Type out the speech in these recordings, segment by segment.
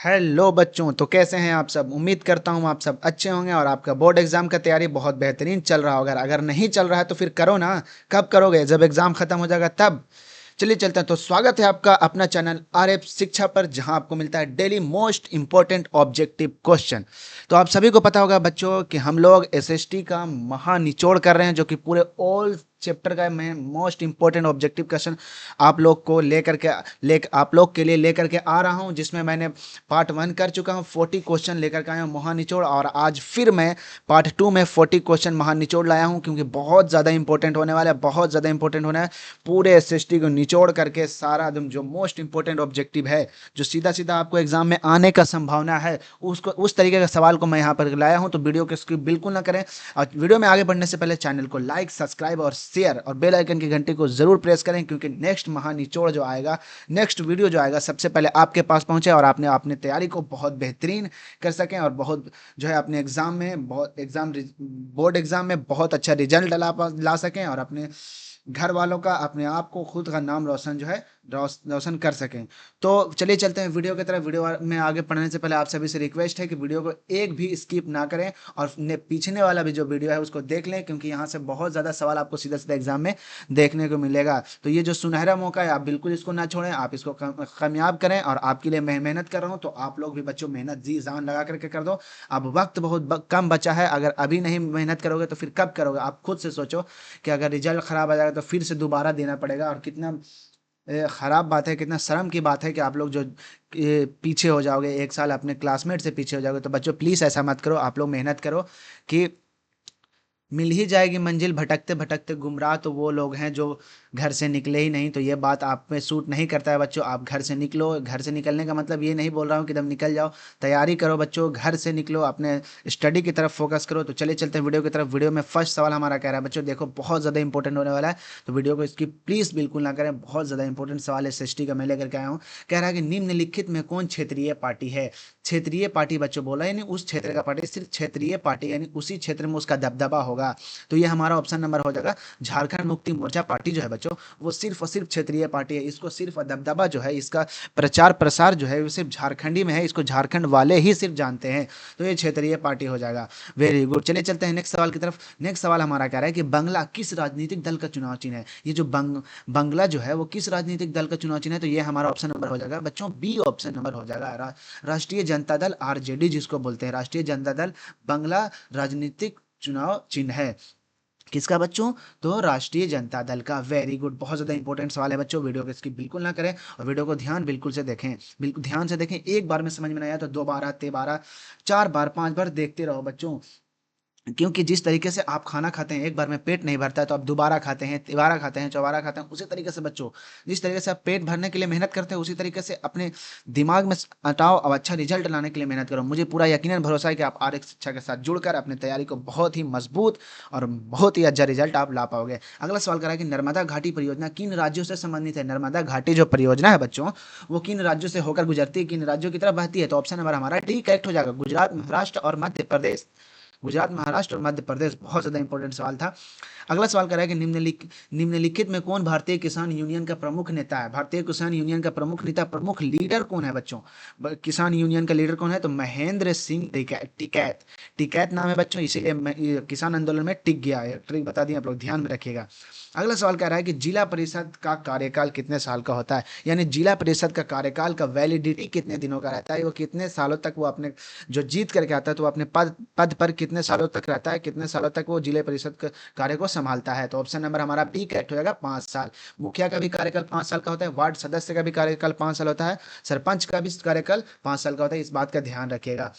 Hello बच्चों, तो कैसे हैं आप सब। उम्मीद करता हूँ आप सब अच्छे होंगे और आपका बोर्ड एग्जाम का तैयारी बहुत बेहतरीन चल रहा होगा। अगर नहीं चल रहा है तो फिर करो ना। कब करोगे? जब एग्जाम खत्म हो जाएगा तब। चलिए चलते हैं। तो स्वागत है आपका अपना चैनल आरएफ शिक्षा पर, जहां आपको मिलता है daily most important objective question. तो आप सभी को पता होगा बच्चों कि हम लोग एसएसटी का महा निचोड़ कर रहे हैं, जो कि पूरे ऑल चैप्टर का मैं मोस्ट इंपॉर्टेंट ऑब्जेक्टिव क्वेश्चन आप लोग को आप लोग के लिए लेकर के आ रहा हूं, जिसमें मैंने पार्ट 1 कर चुका हूं। 40 क्वेश्चन लेकर के आया हूं महानिचोड़, और आज फिर मैं पार्ट 2 में 40 क्वेश्चन महानिचोड़ लाया हूं, क्योंकि बहुत ज़्यादा इंपॉर्टेंट होने वाला है, बहुत ज़्यादा इंपॉर्टेंट होना है। पूरे एसएसटी को निचोड़ करके सारा एकदम जो मोस्ट इंपॉर्टेंट ऑब्जेक्टिव है, जो सीधा सीधा आपको एग्जाम में आने का संभावना है, उसको उस तरीके का सवाल को मैं यहाँ पर लाया हूँ। तो वीडियो को स्किप बिल्कुल ना करें, और वीडियो में आगे बढ़ने से पहले चैनल को लाइक, सब्सक्राइब और शेयर और बेल आइकन की घंटी को जरूर प्रेस करें, क्योंकि नेक्स्ट महानिचोड़ जो आएगा, नेक्स्ट वीडियो जो आएगा, सबसे पहले आपके पास पहुंचे और आपने अपने तैयारी को बहुत बेहतरीन कर सकें, और बहुत जो है अपने एग्जाम में बहुत बोर्ड एग्जाम में बहुत अच्छा रिजल्ट ला सकें, और अपने घर वालों का, अपने आप को, खुद का नाम रोशन जो है रोशन कर सकें। तो चलिए चलते हैं वीडियो की तरफ। वीडियो में आगे पढ़ने से पहले आप सभी से रिक्वेस्ट है कि वीडियो को एक भी स्किप ना करें, और पीछे वाला भी जो वीडियो है उसको देख लें, क्योंकि यहाँ से बहुत ज़्यादा सवाल आपको सीधा सीधा एग्जाम में देखने को मिलेगा। तो ये जो सुनहरा मौका है, आप बिल्कुल इसको ना छोड़ें, आप इसको कामयाब करें। और आपके लिए मैं मेहनत कर रहा हूँ, तो आप लोग भी बच्चों मेहनत जी जान लगा करके कर दो। अब वक्त बहुत कम बचा है, अगर अभी नहीं मेहनत करोगे तो फिर कब करोगे? आप खुद से सोचो कि अगर रिजल्ट खराब आ जाएगा तो फिर से दोबारा देना पड़ेगा, और कितना खराब बात है, कितना शर्म की बात है कि आप लोग जो पीछे हो जाओगे, एक साल अपने क्लासमेट से पीछे हो जाओगे। तो बच्चों प्लीज़ ऐसा मत करो, आप लोग मेहनत करो कि मिल ही जाएगी मंजिल। भटकते भटकते गुमराह तो वो लोग हैं जो घर से निकले ही नहीं। तो ये बात आप पे सूट नहीं करता है बच्चों। आप घर से निकलो। घर से निकलने का मतलब ये नहीं बोल रहा हूँ कि एकदम निकल जाओ, तैयारी करो बच्चों, घर से निकलो, अपने स्टडी की तरफ फोकस करो। तो चलिए चलते हैं वीडियो की तरफ। वीडियो में फर्स्ट सवाल हमारा कह रहा है बच्चों, देखो बहुत ज़्यादा इंपॉर्टेंट होने वाला है, तो वीडियो को इसकी प्लीज़ बिल्कुल ना करें। बहुत ज़्यादा इंपॉर्टेंट सवाल है, एसएसटी का मैं लेकर के आया हूँ। कह रहा है कि निम्नलिखित में कौन क्षेत्रीय पार्टी है? क्षेत्रीय पार्टी बच्चों बोला, यानी उस क्षेत्र का पार्टी, सिर्फ क्षेत्रीय पार्टी, यानी उसी क्षेत्र में उसका दबदबा होगा। तो ये हमारा ऑप्शन नंबर हो जाएगा झारखंड मुक्ति मोर्चा पार्टी जो है बच्चों, वो सिर्फ और सिर्फ क्षेत्रीय पार्टी है। इसको सिर्फ दबदबा जो है, इसका प्रचार प्रसार जो है वो सिर्फ झारखंडी में है, इसको झारखंड वाले ही सिर्फ जानते हैं। तो ये क्षेत्रीय पार्टी हो जाएगा। Very good. चलिए चलते हैं नेक्स्ट सवाल की तरफ। नेक्स्ट सवाल हमारा कह रहा है कि बंगला किस राजनीतिक दल का चुनाव चिन्ह है? ये जो बंगला जो है वो किस राजनीतिक दल का चुनाव चिन्ह है? तो ये हमारा ऑप्शन नंबर हो जाएगा बच्चों बी ऑप्शन नंबर हो जाएगा। राष्ट्रीय जनता दल, आरजेडी जिसको बोलते हैं, राष्ट्रीय जनता दल बंगला राजनीतिक चुनाव चिन्ह है। किसका बच्चों? तो राष्ट्रीय जनता दल का। Very good. बहुत ज़्यादा इंपॉर्टेंट सवाल है बच्चों, वीडियो को स्किप बिल्कुल ना करें, और वीडियो को ध्यान बिल्कुल से देखें, बिल्कुल ध्यान से देखें। एक बार में समझ में नहीं आया तो दोबारा, तेबारा, 4 बार, 5 बार देखते रहो बच्चों। क्योंकि जिस तरीके से आप खाना खाते हैं, एक बार में पेट नहीं भरता है, तो आप दोबारा खाते हैं, तिबारा खाते हैं, चौबारा खाते हैं। उसी तरीके से बच्चों, जिस तरीके से आप पेट भरने के लिए मेहनत करते हैं, उसी तरीके से अपने दिमाग में हटाओ और अच्छा रिजल्ट लाने के लिए मेहनत करो। मुझे पूरा यकीनन भरोसा है कि आप आर शिक्षा के साथ जुड़कर अपनी तैयारी को बहुत ही मजबूत और बहुत ही अच्छा रिजल्ट आप ला पाओगे। अगला सवाल करा कि नर्मदा घाटी परियोजना किन राज्यों से संबंधित है? नर्मदा घाटी जो परियोजना है बच्चों, वो किन राज्यों से होकर गुजरती है, किन राज्यों की तरफ बहती है? तो ऑप्शन नंबर हमारा डी करेक्ट हो जाएगा, गुजरात, महाराष्ट्र और मध्य प्रदेश। गुजरात, महाराष्ट्र और मध्य प्रदेश। बहुत ज़्यादा इंपॉर्टेंट सवाल था। अगला सवाल कर रहा है कि निम्नलिखित में कौन भारतीय किसान यूनियन का प्रमुख नेता है? भारतीय किसान यूनियन का प्रमुख नेता, प्रमुख लीडर कौन है बच्चों? किसान यूनियन का लीडर कौन है? तो महेंद्र सिंह टिकैत। टिकैत नाम है बच्चों, इसीलिए ये किसान आंदोलन में टिक गया है। ट्रिक बता दिए, आप लोग ध्यान में रखिएगा। अगला सवाल कह रहा है कि जिला परिषद का कार्यकाल कितने साल का होता है? यानी जिला परिषद का कार्यकाल का वैलिडिटी कितने दिनों का रहता है? वो कितने सालों तक वो अपने जो जीत करके आता है, तो वो अपने पद पद पर कितने सालों तक रहता है, कितने सालों तक वो जिले परिषद के कार्य को संभालता है? तो ऑप्शन नंबर हमारा बी करेक्ट हो जाएगा, 5 साल। मुखिया का भी कार्यकाल 5 साल का होता है, वार्ड सदस्य का भी कार्यकाल 5 साल होता है, सरपंच का भी कार्यकाल 5 साल का होता है। इस बात का ध्यान रखिएगा।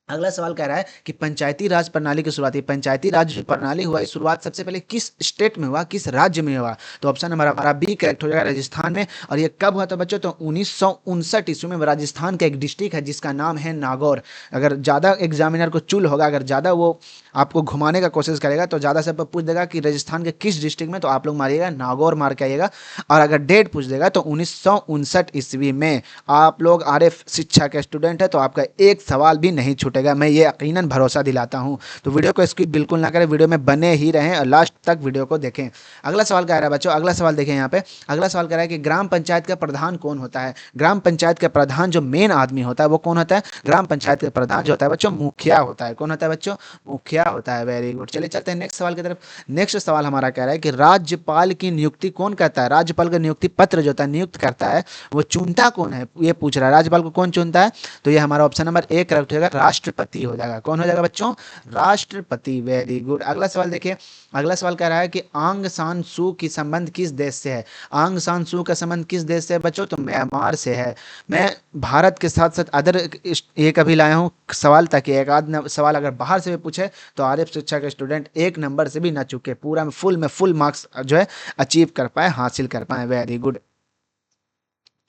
अगला सवाल कह रहा है कि पंचायती राज प्रणाली की शुरुआत, पंचायती राज प्रणाली हुआ, इस शुरुआत सबसे पहले किस स्टेट में हुआ, किस राज्य में हुआ? तो ऑप्शन नंबर हमारा बी करेक्ट हो जाएगा, राजस्थान में। और ये कब हुआ था बच्चों? तो 1959 ईस्वी में। राजस्थान का एक डिस्ट्रिक्ट है जिसका नाम है नागौर। अगर ज़्यादा एग्जामिनर को चुल होगा, अगर ज़्यादा वो आपको घुमाने का कोशिश करेगा, तो ज़्यादा से पूछ देगा कि राजस्थान के किस डिस्ट्रिक्ट में, तो आप लोग मारिएगा नागौर मार के आइएगा। और अगर डेट पूछ देगा तो 1959 ईस्वी में। आप लोग आरएफ शिक्षा के स्टूडेंट है, तो आपका एक सवाल भी नहीं छूटेगा। छूटेगा, मैं ये यकीनन भरोसा दिलाता हूँ। तो वीडियो को स्किप बिल्कुल ना करें, वीडियो में बने ही रहें और लास्ट तक वीडियो को देखें। अगला सवाल क्या आ रहा है बच्चों, अगला सवाल देखें यहाँ पे। अगला सवाल कह रहा है कि ग्राम पंचायत का प्रधान कौन होता है। ग्राम पंचायत का प्रधान जो मेन आदमी होता है वो कौन होता है, ग्राम पंचायत का प्रधान जो होता है बच्चों मुखिया होता है। कौन होता है बच्चों, मुखिया होता है। वेरी गुड, चलिए चलते हैं नेक्स्ट सवाल की तरफ। नेक्स्ट सवाल हमारा कह रहा है कि राज्यपाल की नियुक्ति कौन करता है। राज्यपाल का नियुक्ति पत्र जो होता है नियुक्त करता है वो चुनता कौन है, ये पूछ रहा है। राज्यपाल को कौन चुनता है, तो ये हमारा ऑप्शन नंबर ए करेक्ट हो जाएगा, राष्ट्रपति हो जाएगा। कौन हो जाएगा बच्चों, राष्ट्रपति। वेरी गुड, अगला सवाल देखिए। अगला सवाल कह रहा है कि आंग सान सू की संबंध किस देश से है। आंग सान सू का संबंध किस देश से है बच्चों, तो म्यांमार से है। मैं भारत के साथ साथ अदर एक अभी लाया हूँ सवाल, ताकि एक आध सवाल अगर बाहर से भी पूछे तो आर्य शिक्षा के स्टूडेंट एक नंबर से भी ना चुके, पूरा में फुल मार्क्स जो है अचीव कर पाए, हासिल कर पाए। वेरी गुड,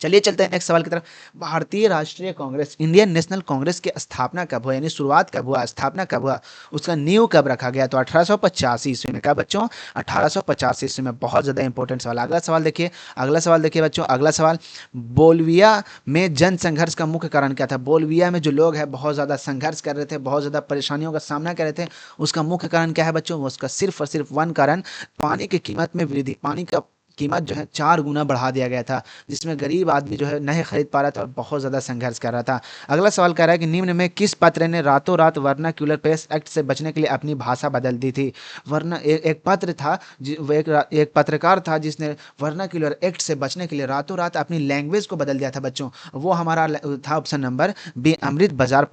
चलिए चलते हैं नेक्स्ट सवाल की तरफ। भारतीय राष्ट्रीय कांग्रेस, इंडियन नेशनल कांग्रेस की स्थापना कब हुआ, यानी शुरुआत कब हुआ, स्थापना कब हुआ, उसका नींव कब रखा गया, तो 1885 ईस्वी में। क्या बच्चों, 1885 ईस्वी में। बहुत ज़्यादा इंपॉर्टेंट सवाल। अगला सवाल देखिए, अगला सवाल देखिए बच्चों। अगला सवाल, बोल्विया में जन संघर्ष का मुख्य कारण क्या था। बोल्विया में जो लोग हैं बहुत ज़्यादा संघर्ष कर रहे थे, बहुत ज़्यादा परेशानियों का सामना कर रहे थे, उसका मुख्य कारण क्या है बच्चों, उसका सिर्फ और सिर्फ वन कारण, पानी की कीमत में वृद्धि। पानी का कीमत जो है 4 गुना बढ़ा दिया गया था, जिसमें गरीब आदमी जो है नहीं खरीद पा रहा था और बहुत ज़्यादा संघर्ष कर रहा था। अगला सवाल कह रहा है कि निम्न में किस पत्र ने रातों रात वर्नाक्यूलर प्रेस एक्ट से बचने के लिए अपनी भाषा बदल दी थी। एक पत्र था, एक पत्रकार था जिसने वर्नाक्यूलर एक्ट से बचने के लिए रातों रात अपनी लैंग्वेज को बदल दिया था बच्चों। वो हमारा था ऑप्शन नंबर बी, अमृत बाजार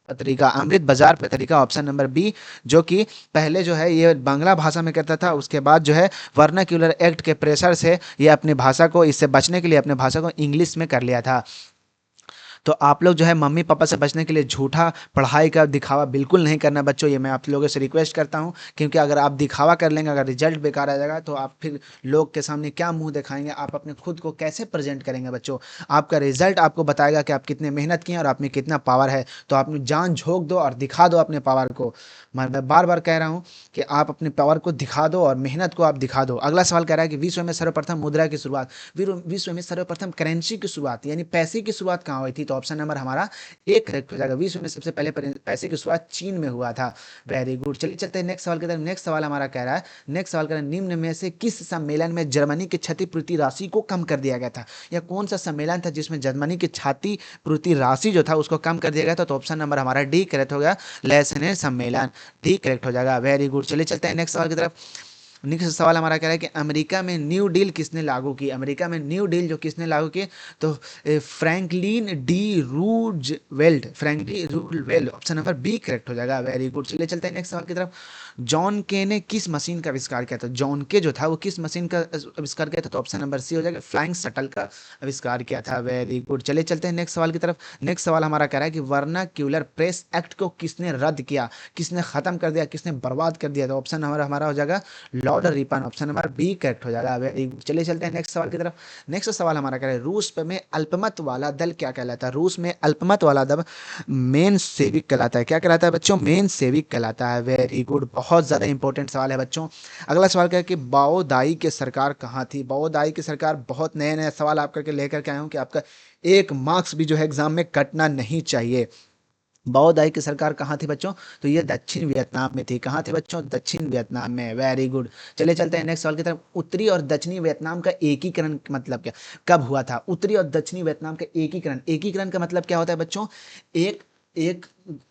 पत्रिका। अमृत बाजार पत्रिका ऑप्शन नंबर बी, जो कि पहले जो है ये बांग्ला भाषा में करता था, उसके बाद जो है वर्नाक्यूलर एक्ट के प्रेशर से ये अपनी भाषा को, इससे बचने के लिए अपने भाषा को इंग्लिश में कर लिया था। तो आप लोग जो है मम्मी पापा से बचने के लिए झूठा पढ़ाई का दिखावा बिल्कुल नहीं करना बच्चों, ये मैं आप लोगों से रिक्वेस्ट करता हूँ। क्योंकि अगर आप दिखावा कर लेंगे, अगर रिजल्ट बेकार आ जाएगा तो आप फिर लोग के सामने क्या मुंह दिखाएंगे, आप अपने खुद को कैसे प्रेजेंट करेंगे बच्चों। आपका रिजल्ट आपको बताएगा कि आप कितने मेहनत किए और आप में कितना पावर है। तो आप जान झोंक दो और दिखा दो अपने पावर को। मैं बार बार कह रहा हूँ कि आप अपने पावर को दिखा दो और मेहनत को आप दिखा दो। अगला सवाल कह रहा है कि विश्व में सर्वप्रथम मुद्रा की शुरुआत, विश्व में सर्वप्रथम करेंसी की शुरुआत यानी पैसे की शुरुआत कहाँ हुई थी, तो ऑप्शन नंबर हमारा एक करेक्ट हो जाएगा। विश्व में सबसे पहले पैसे की शुरुआत चीन में हुआ था। वेरी गुड, चलिए चलते हैं नेक्स्ट सवाल की तरफ। नेक्स्ट सवाल हमारा कह रहा है, नेक्स्ट सवाल कह रहा है निम्न में से किस सम्मेलन में जर्मनी की क्षतिपूर्ति राशि को कम कर दिया गया था। या कौन सा सम्मेलन था जिसमें जर्मनी की क्षतिपूर्ति राशि जो था उसको कम कर दिया गया था, तो ऑप्शन नंबर हमारा डी करेक्ट हो गया, लेसने सम्मेलन। डी करेक्ट हो जाएगा। वेरी गुड, चलिए चलते हैं नेक्स्ट सवाल की तरफ। नेक्स्ट सवाल हमारा कह रहा है कि अमेरिका में न्यू डील किसने लागू की। अमेरिका में न्यू डील जो किसने लागू की, तो Franklin D Roosevelt, Franklin Roosevelt. Option number B correct हो जाएगा। वेरी गुड, चलिए चलते हैं नेक्स्ट सवाल की तरफ। जॉन के ने किस मशीन का आविष्कार किया था। जॉन के जो था वो किस मशीन का आविष्कार किया था, तो ऑप्शन नंबर सी हो जाएगा, फ्लाइंग शटल का आविष्कार किया था। वेरी गुड, चलिए चलते हैं नेक्स्ट सवाल की तरफ। नेक्स्ट सवाल हमारा कह रहा है कि वर्नाक्यूलर प्रेस एक्ट को किसने रद्द किया, किसने खत्म कर दिया, किसने बर्बाद कर दिया, तो ऑप्शन नंबर हमारा हो जाएगा Lord Ripon. Option number B correct हो जाएगा। वेरी गुड, चलिए चलते हैं नेक्स्ट सवाल की तरफ। नेक्स्ट सवाल हमारा कह रहा है रूस में अल्पमत वाला दल क्या कहलाता है। रूस में अल्पमत वाला दल मेन सेविक कहलाता है। क्या कहलाता है बच्चों, मेन सेविक कहलाता है। वेरी गुड, बहुत ज़्यादा इंपॉर्टेंट सवाल है बच्चों। अगला सवाल क्या है कि बाओ दाई की सरकार कहाँ थी। बाओ दाई की सरकार, बहुत नए नए सवाल आप करके लेकर के आया हूँ कि आपका एक मार्क्स भी जो है एग्जाम में कटना नहीं चाहिए। बाओ दाई की सरकार कहाँ थी बच्चों, तो ये दक्षिण वियतनाम में थी। कहाँ थी बच्चों, दक्षिण वियतनाम में। वेरी गुड, चलिए चलते हैं नेक्स्ट सवाल की तरफ। उत्तरी और दक्षिणी वियतनाम का एकीकरण मतलब क्या, कब हुआ था। उत्तरी और दक्षिणी वियतनाम का एकीकरण, एकीकरण का मतलब क्या होता है बच्चों, एक एक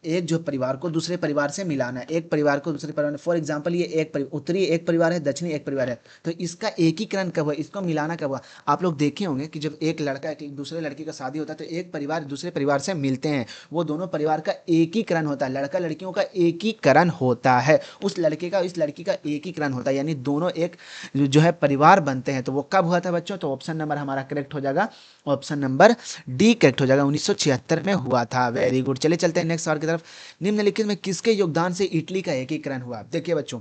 एक जो परिवार को दूसरे परिवार से मिलाना है, एक परिवार को दूसरे परिवार, फॉर एग्जांपल ये उत्तरी एक परिवार है, दक्षिणी एक परिवार है, तो इसका एकीकरण कब हुआ, इसको मिलाना कब हुआ। आप लोग देखे होंगे कि जब एक लड़का एक दूसरे लड़की का शादी होता है तो एक परिवार दूसरे परिवार से मिलते हैं, वो दोनों परिवार का एकीकरण होता है, लड़का लड़कियों का एकीकरण होता है, उस लड़के का इस लड़की का एकीकरण होता है, यानी दोनों एक जो है परिवार बनते हैं। तो वो कब हुआ था बच्चों, तो ऑप्शन नंबर हमारा करेक्ट हो जाएगा, ऑप्शन नंबर डी करेक्ट हो जाएगा, 1976 में हुआ था। वेरी गुड, चलिए चलते हैं नेक्स्ट सवाल की तरफ। निम्नलिखित में किसके योगदान से इटली का एकीकरण हुआ। देखिए बच्चों,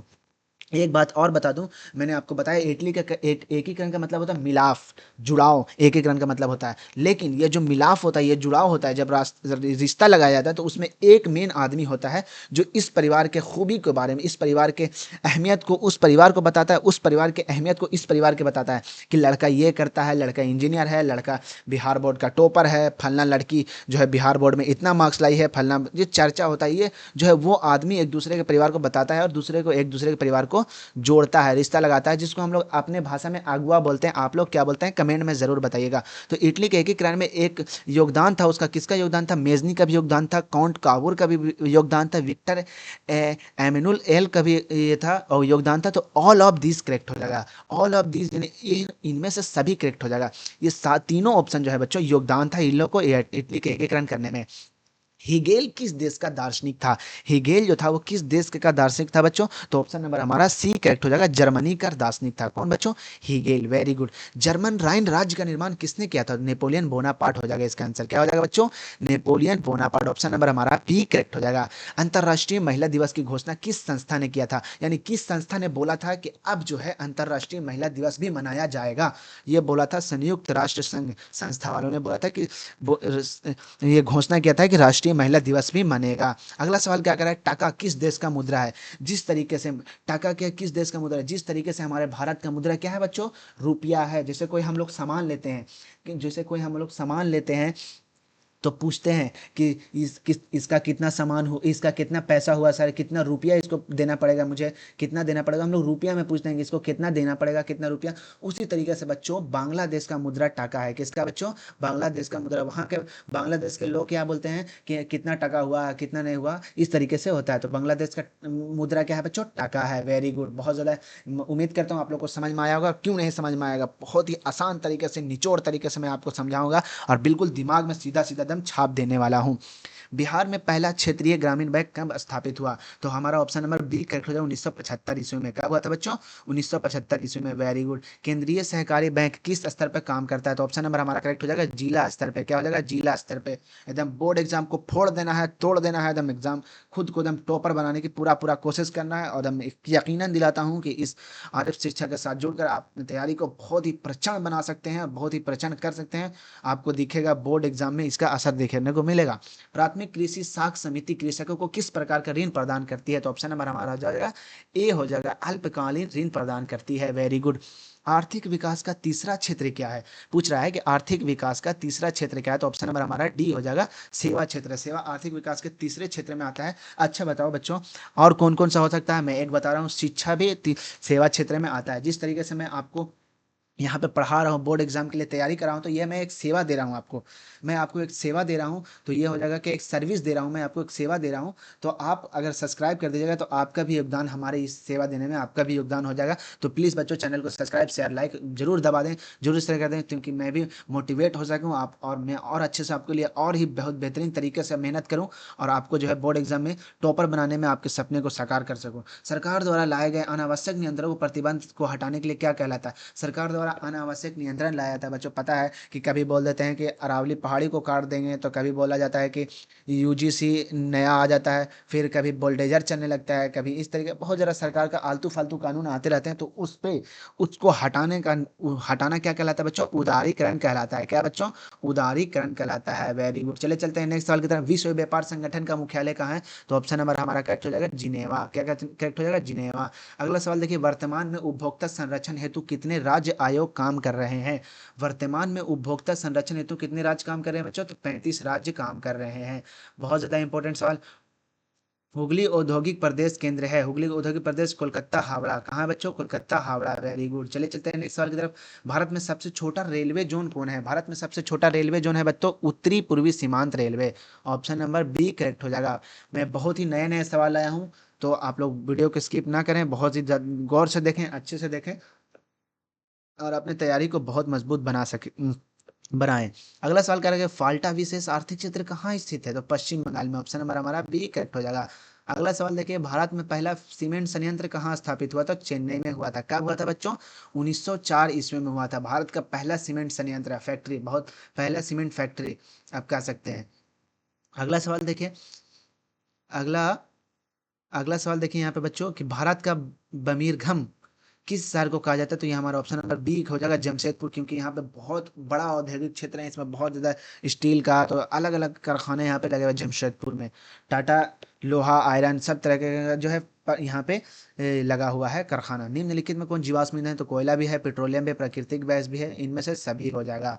एक बात और बता दूं, मैंने आपको बताया इटली का एकीकरण का मतलब होता है मिलाफ, जुड़ाव। एकीकरण का मतलब होता है, लेकिन ये जो मिलाफ होता है, ये जुड़ाव होता है, जब रिश्ता लगाया जाता है तो उसमें एक मेन आदमी होता है जो इस परिवार के खूबी के बारे में, इस परिवार के अहमियत को उस परिवार को बताता है, उस परिवार के अहमियत को इस परिवार के बताता है कि लड़का ये करता है, लड़का इंजीनियर है, लड़का बिहार बोर्ड का टॉपर है, फलना लड़की जो है बिहार बोर्ड में इतना मार्क्स लाई है, फलना, ये चर्चा होता है। ये जो है वो आदमी एक दूसरे के परिवार को बताता है और दूसरे को, एक दूसरे के परिवार को जोड़ता है, रिश्ता लगाता है, जिसको हम लोग अपने भाषा में अगुआ बोलते हैं। आप लोग क्या बोलते हैं कमेंट में ज़रूर बताइएगा। तो इटली के एकीकरण में एक योगदान था उसका, किसका योगदान था? मेजनी का भी योगदान था, काउंट काबूर का भी योगदान था, विक्टर एमिनुल एल का भी ये था और योगदान था। तो ऑल ऑफ दिस करेक्ट हो जाएगा। ऑल ऑफ दिस यानी इनमें से सभी करेक्ट हो जाएगा। ये तीनों ऑप्शन जो है बच्चों, योगदान था इन लोग को इटली के एकीकरण करने में। हिगेल किस देश का दार्शनिक था? हिगेल जो था वो किस देश का दार्शनिक था बच्चों? तो ऑप्शन नंबर हमारा सी करेक्ट हो जाएगा, जर्मनी का दार्शनिक था। कौन बच्चों? Hegel, very good. जर्मन राइन राज्य का निर्माण किसने किया था? नेपोलियन बोनापार्ट हो जाएगा इसका आंसर। क्या हो जाएगा बच्चों? नेपोलियन बोनापार्ट, ऑप्शन नंबर हमारा बी करेक्ट हो जाएगा। अंतर्राष्ट्रीय महिला दिवस की घोषणा किस संस्था ने किया था? यानी किस संस्था ने बोला था कि अब जो है अंतर्राष्ट्रीय महिला दिवस भी मनाया जाएगा? ये बोला था संयुक्त राष्ट्र संघ संस्था वालों ने बोला था कि ये घोषणा किया था कि राष्ट्रीय महिला दिवस भी मनेगा। अगला सवाल क्या कर रहा है? टाका किस देश का मुद्रा है? जिस तरीके से टाका क्या किस देश का मुद्रा है? जिस तरीके से हमारे भारत का मुद्रा क्या है बच्चों? रुपया है। जैसे कोई हम लोग सामान लेते हैं, जैसे कोई हम लोग सामान लेते हैं तो पूछते हैं कि इसका कितना सामान हो, इसका कितना पैसा हुआ सर, कितना रुपया इसको देना पड़ेगा, मुझे कितना देना पड़ेगा, हम लोग रुपया में पूछते हैं कि इसको कितना देना पड़ेगा, कितना रुपया। उसी तरीके से बच्चों बांग्लादेश का मुद्रा टाका है। किसका बच्चों? बांग्लादेश का मुद्रा। वहाँ के बांग्लादेश के लोग क्या बोलते हैं कि कितना टका हुआ, कितना नहीं हुआ, इस तरीके से होता है। तो बांग्लादेश का मुद्रा क्या है बच्चों? टाका है। वेरी गुड, बहुत ज़्यादा उम्मीद करता हूँ आप लोग को समझ में आया होगा। क्यों नहीं समझ में आएगा? बहुत ही आसान तरीके से, निचोड़ तरीके से मैं आपको समझाऊंगा और बिल्कुल दिमाग में सीधा सीधा दम छाप देने वाला हूँ। बिहार में पहला क्षेत्रीय ग्रामीण बैंक कब स्थापित हुआ? तो हमारा ऑप्शन नंबर बी करेक्ट हो जाएगा, 1975 ईस्वी में। क्या हुआ था बच्चों? 1975 ईस्वी में। Very good. केंद्रीय सहकारी बैंक किस स्तर पर काम करता है? तो ऑप्शन नंबर हमारा करेक्ट हो जाएगा, जिला स्तर पे। क्या हो जाएगा? जिला स्तर पे। एकदम बोर्ड एग्जाम को फोड़ देना है, तोड़ देना है, एकदम एग्जाम खुद को एकदम टॉपर बनाने की पूरा पूरा कोशिश करना है। और एकदम यकीनन दिलाता हूँ कि इस आदर्श शिक्षा के साथ जुड़कर आप अपनी तैयारी को बहुत ही प्रचंड बना सकते हैं, बहुत ही प्रचंड कर सकते हैं। आपको दिखेगा बोर्ड एग्जाम में इसका असर देखने को मिलेगा। प्राथमिक कृषि साख समिति कृषकों को किस प्रकार का ऋण प्रदान करती है? तो ऑप्शन नंबर हमारा हो जाएगा ए हो जाएगा, अल्पकालीन ऋण प्रदान करती है। Very good. आर्थिक विकास का तीसरा क्षेत्र क्या है? पूछ रहा है कि आर्थिक विकास का तीसरा क्षेत्र क्या है? तो ऑप्शन नंबर हमारा डी हो जाएगा, सेवा क्षेत्र। सेवा आर्थिक विकास के तीसरे क्षेत्र में आता है। अच्छा बताओ बच्चों, और कौन कौन सा हो सकता है? मैं एक बता रहा हूँ, शिक्षा भी सेवा क्षेत्र में आता है। जिस तरीके से मैं आपको यहाँ पे पढ़ा रहा हूँ, बोर्ड एग्जाम के लिए तैयारी कर रहा हूँ, तो ये मैं एक सेवा दे रहा हूँ आपको। मैं आपको एक सेवा दे रहा हूँ, तो ये हो जाएगा कि एक सर्विस दे रहा हूँ, मैं आपको एक सेवा दे रहा हूँ। तो आप अगर सब्सक्राइब कर दीजिएगा तो आपका भी योगदान, हमारे इस सेवा देने में आपका भी योगदान हो जाएगा। तो प्लीज़ बच्चों चैनल को सब्सक्राइब शेयर लाइक जरूर दबा दें, जरूर शेयर कर दें, क्योंकि मैं भी मोटिवेट हो सकूँ आप, और मैं और अच्छे से आपके लिए और ही बहुत बेहतरीन तरीके से मेहनत करूँ और आपको जो है बोर्ड एग्जाम में टॉपर बनाने में आपके सपने को साकार कर सकूँ। सरकार द्वारा लाए गए अनावश्यक नियंत्रणों को प्रतिबंध को हटाने के लिए क्या कहलाता है? सरकार द्वारा अनावश्यक नियंत्रण लाया था बच्चों। पता है कि कभी बोल देते हैं कि अरावली पहाड़ी को काट देंगे, तो कभी बोला जाता है कि यूजीसी नया आ जाता है, फिर कभी बुलडोजर चलने लगता है, कभी इस तरीके बहुत ज़रा सरकार का आलतू फालतू कानून आते रहते हैं। तो उस पे उसको हटाने का, हटाना क्या कहलाता है बच्चों? उदारीकरण कहलाता है। क्या बच्चों? उदारीकरण कहलाता है। Very good. चले चलते हैं नेक्स्ट सवाल की तरफ। विश्व व्यापार संगठन का मुख्यालय कहाँ है? तो ऑप्शन नंबर हमारा करेक्ट हो जाएगा, जिनेवा। क्या करेक्ट हो जाएगा? जिनेवा। अगला सवाल देखिए, वर्तमान में उपभोक्ता संरक्षण हेतु कितने राज्य आयोग काम कर रहे हैं? वर्तमान में उपभोक्ता संरक्षण हेतु कितने राज्य काम कर रहे हैं बच्चों? तो 35 राज्य काम कर रहे हैं। बहुत ज्यादा इंपॉर्टेंट सवाल। हुगली औद्योगिक प्रदेश केंद्र है। हुगली औद्योगिक प्रदेश कोलकाता हावड़ा। कहाँ है बच्चों? कोलकाता हावड़ा। Very good. चले चलते हैं नेक्स्ट सवाल की तरफ। भारत में सबसे छोटा रेलवे जोन कौन है? भारत में सबसे छोटा रेलवे जोन है बच्चों, उत्तरी पूर्वी सीमांत railway. Option number B correct हो जाएगा। मैं बहुत ही नए नए सवाल लाया हूँ, तो आप लोग वीडियो को स्किप ना करें, बहुत ही गौर से देखें, अच्छे से देखें और अपनी तैयारी को बहुत मजबूत बना सके, बनाएं। अगला सवाल कह रहा है कि फाल्टा विशेष आर्थिक क्षेत्र कहाँ स्थित है? तो पश्चिम बंगाल में। ऑप्शन नंबर हमारा बी करेक्ट हो जाएगा। अगला सवाल देखिए, भारत में पहला सीमेंट संयंत्र कहाँ स्थापित हुआ था? चेन्नई में हुआ था। कब हुआ था बच्चों? 1904 ईस्वी में हुआ था। भारत का पहला सीमेंट संयंत्र, फैक्ट्री, बहुत पहला सीमेंट फैक्ट्री आप कह सकते हैं। अगला सवाल देखिए, अगला अगला सवाल देखिए यहाँ पे बच्चों कि भारत का बमीरघम किस शहर को कहा जाता है? तो ये हमारा ऑप्शन नंबर बी हो जाएगा जमशेदपुर, क्योंकि यहाँ पे बहुत बड़ा औद्योगिक क्षेत्र है, इसमें बहुत ज़्यादा स्टील का तो अलग अलग कारखाने यहाँ पे लगे हुए हैं जमशेदपुर में। टाटा लोहा आयरन सब तरह के जो है यहाँ पे लगा हुआ है कारखाना। निम्नलिखित में कौन जीवाश्म ईंधन है? तो कोयला भी है, पेट्रोलियम भी है, प्राकृतिक गैस भी है, इनमें से सभी हो जाएगा।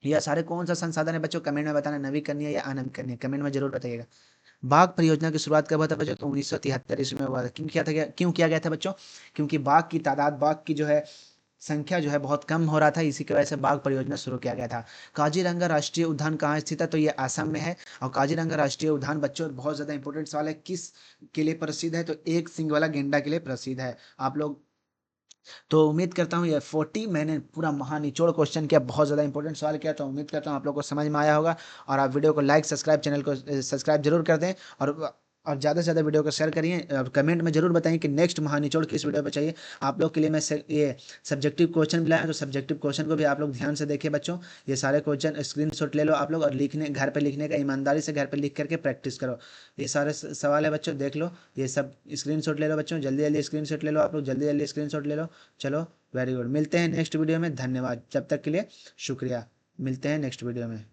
यह सारे कौन सा संसाधन है बच्चों? कमेंट में बताना, नवीकरणीय या अनवीकरणीय, कमेंट में जरूर बताइएगा। बाघ परियोजना की शुरुआत कब हुआ था बच्चों? तो 1973 ईस्वी में हुआ था। क्यों किया गया था बच्चों? क्योंकि बाघ की जो है संख्या जो है बहुत कम हो रहा था, इसी की वजह से बाघ परियोजना शुरू किया गया था। काजीरंगा राष्ट्रीय उद्यान कहाँ स्थित है? तो ये असम में है। और काजीरंगा राष्ट्रीय उद्यान बच्चों बहुत ज्यादा इंपॉर्टेंट सवाल है, किस के लिए प्रसिद्ध है? तो एक सिंग वाला गेंडा के लिए प्रसिद्ध है। आप लोग, तो उम्मीद करता हूँ ये 40 मैंने पूरा महानिचोड़ क्वेश्चन किया, बहुत ज़्यादा इंपॉर्टेंट सवाल किया, तो उम्मीद करता हूँ आप लोग को समझ में आया होगा। और आप वीडियो को लाइक सब्सक्राइब, चैनल को सब्सक्राइब जरूर कर दें। और ज़्यादा से ज़्यादा वीडियो को शेयर करिए। और कमेंट में जरूर बताएं कि नेक्स्ट महानिचोड़ किस वीडियो पे चाहिए। आप लोग के लिए मैं ये सब्जेक्टिव क्वेश्चन मिला है, तो सब्जेक्टिव क्वेश्चन को भी आप लोग ध्यान से देखिए बच्चों। ये सारे क्वेश्चन स्क्रीनशॉट ले लो आप लोग, और लिखने घर पे लिखने का ईमानदारी से घर पे लिख करके प्रैक्टिस करो। ये सारे सवाल है बच्चों, देख लो। ये सब स्क्रीनशॉट ले लो बच्चों, जल्दी जल्दी स्क्रीनशॉट ले लो आप लोग, जल्दी जल्दी स्क्रीनशॉट ले लो। चलो, वेरी गुड, मिलते हैं नेक्स्ट वीडियो में। धन्यवाद, जब तक के लिए शुक्रिया। मिलते हैं नेक्स्ट वीडियो में।